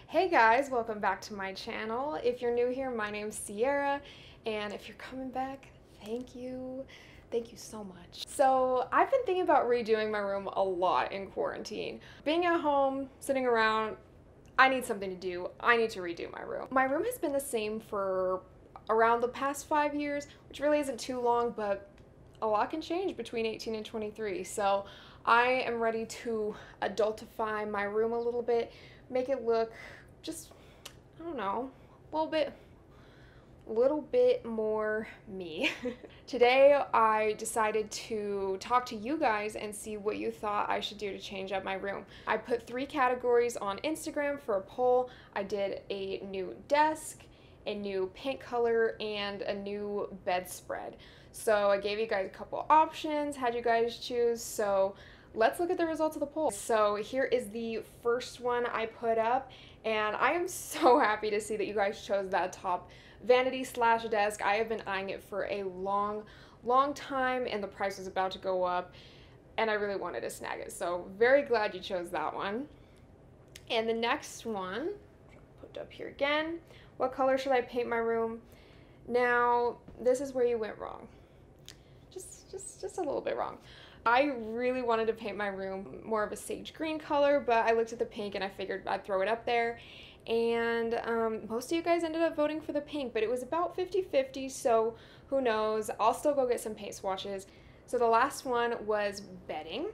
Hey guys, welcome back to my channel. If you're new here, my name's Sierra, and if you're coming back, thank you. Thank you so much. So I've been thinking about redoing my room a lot in quarantine. Being at home, sitting around, I need something to do. I need to redo my room. My room has been the same for around the past 5 years, which really isn't too long, but a lot can change between 18 and 23. So I am ready to adultify my room a little bit, make it look just, I don't know, a little bit more me. Today I decided to talk to you guys and see what you thought I should do to change up my room. I put 3 categories on Instagram for a poll. I did a new desk, a new paint color, and a new bedspread. So I gave you guys a couple options, had you guys choose, so let's look at the results of the poll. So here is the first one I put up, and I am so happy to see that you guys chose that top vanity slash desk. I have been eyeing it for a long time, and the price was about to go up, and I really wanted to snag it. So very glad you chose that one. And the next one, put up here again, what color should I paint my room? Now, this is where you went wrong. Just a little bit wrong. I really wanted to paint my room more of a sage green color, but I looked at the pink and I figured I'd throw it up there. And most of you guys ended up voting for the pink, but it was about 50-50, so who knows. I'll still go get some paint swatches. So the last one was bedding,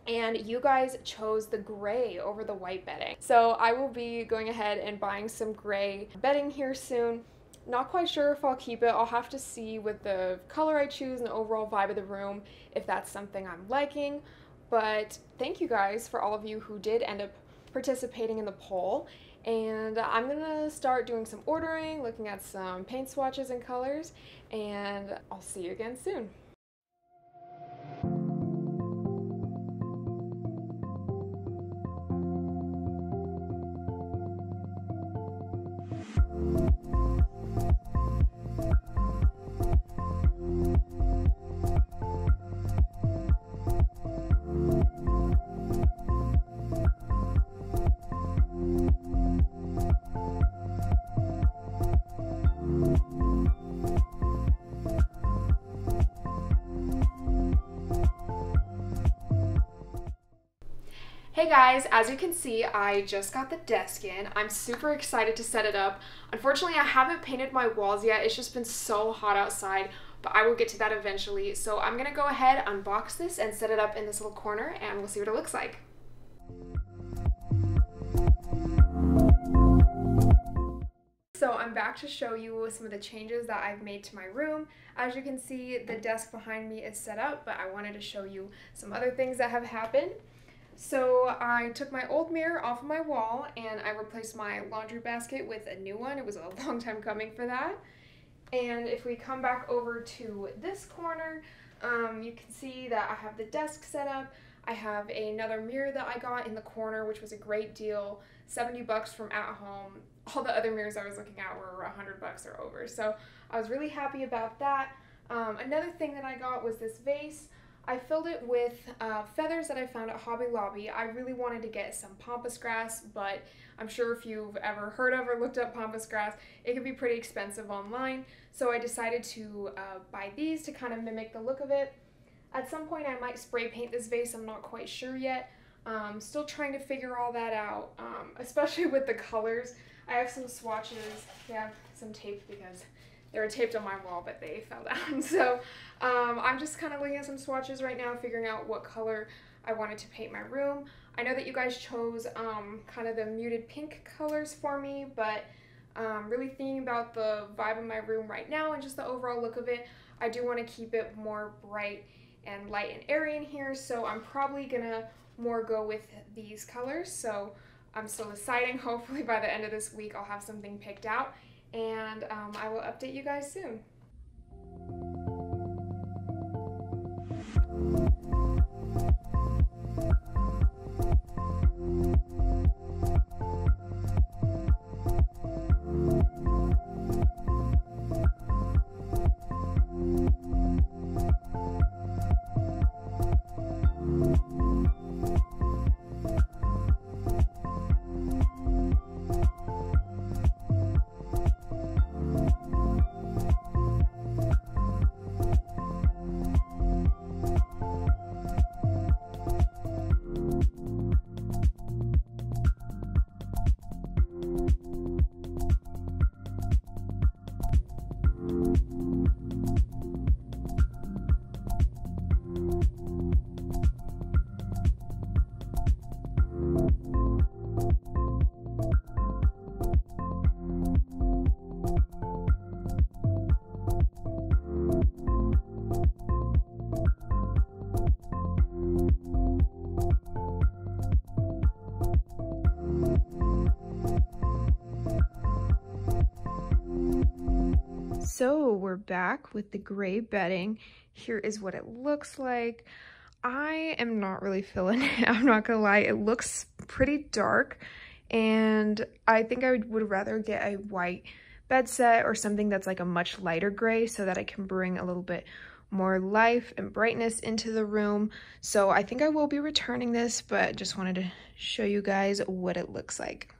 and you guys chose the gray over the white bedding. So I will be going ahead and buying some gray bedding here soon. Not quite sure if I'll keep it. I'll have to see with the color I choose and the overall vibe of the room if that's something I'm liking. But thank you guys for all of you who did end up participating in the poll. And I'm gonna start doing some ordering, looking at some paint swatches and colors, and I'll see you again soon. Hey guys, as you can see, I just got the desk in. I'm super excited to set it up. Unfortunately, I haven't painted my walls yet. It's just been so hot outside, but I will get to that eventually. So I'm gonna go ahead, unbox this, and set it up in this little corner, and we'll see what it looks like. So I'm back to show you some of the changes that I've made to my room. As you can see, the desk behind me is set up, but I wanted to show you some other things that have happened. So I took my old mirror off of my wall and I replaced my laundry basket with a new one. It was a long time coming for that. And if we come back over to this corner, you can see that I have the desk set up. I have another mirror that I got in the corner, which was a great deal, 70 bucks from At Home. All the other mirrors I was looking at were 100 bucks or over, so I was really happy about that. Another thing that I got was this vase. I filled it with feathers that I found at Hobby Lobby. I really wanted to get some pampas grass, but I'm sure if you've ever heard of or looked up pampas grass, it can be pretty expensive online. So I decided to buy these to kind of mimic the look of it. At some point I might spray paint this vase, I'm not quite sure yet. Still trying to figure all that out, especially with the colors. I have some swatches, they have some tape because they were taped on my wall, but they fell down. So I'm just kind of looking at some swatches right now, figuring out what color I wanted to paint my room. I know that you guys chose kind of the muted pink colors for me, but really thinking about the vibe of my room right now and just the overall look of it, I do want to keep it more bright and light and airy in here, so I'm probably gonna more go with these colors. So I'm still deciding. Hopefully by the end of this week I'll have something picked out, and I will update you guys soon. So we're back with the gray bedding. Here is what it looks like. I am not really feeling it, I'm not gonna lie. It looks pretty dark, and I think I would rather get a white bed set or something that's like a much lighter gray so that I can bring a little bit more life and brightness into the room. So I think I will be returning this, but just wanted to show you guys what it looks like.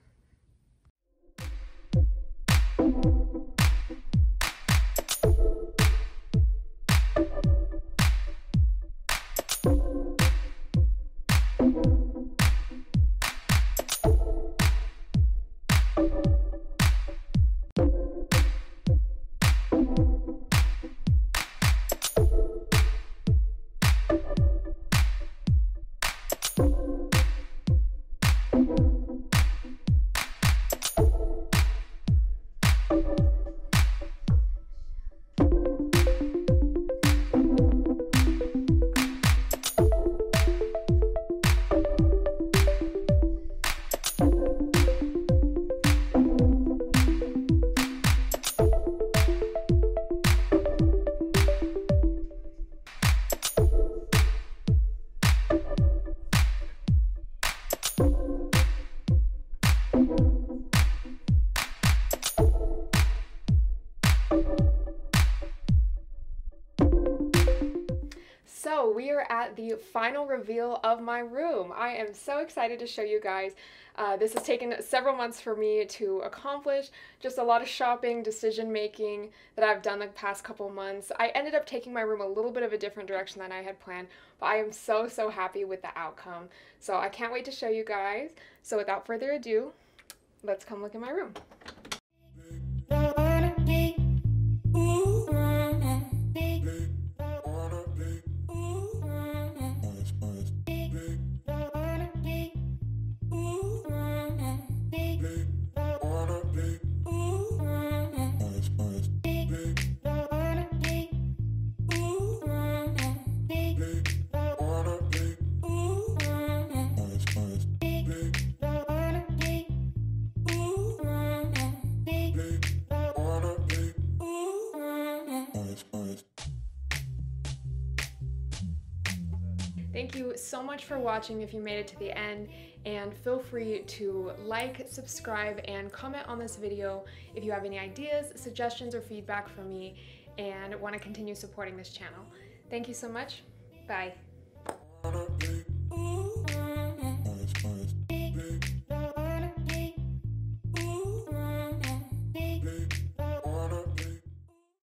So we are at the final reveal of my room. I am so excited to show you guys. This has taken several months for me to accomplish, just a lot of shopping, decision making that I've done the past couple months. I ended up taking my room a little bit of a different direction than I had planned, but I am so happy with the outcome. So I can't wait to show you guys. So without further ado, let's come look at my room. Thank you so much for watching if you made it to the end, and feel free to like, subscribe, and comment on this video if you have any ideas, suggestions, or feedback for me and want to continue supporting this channel. Thank you so much. Bye.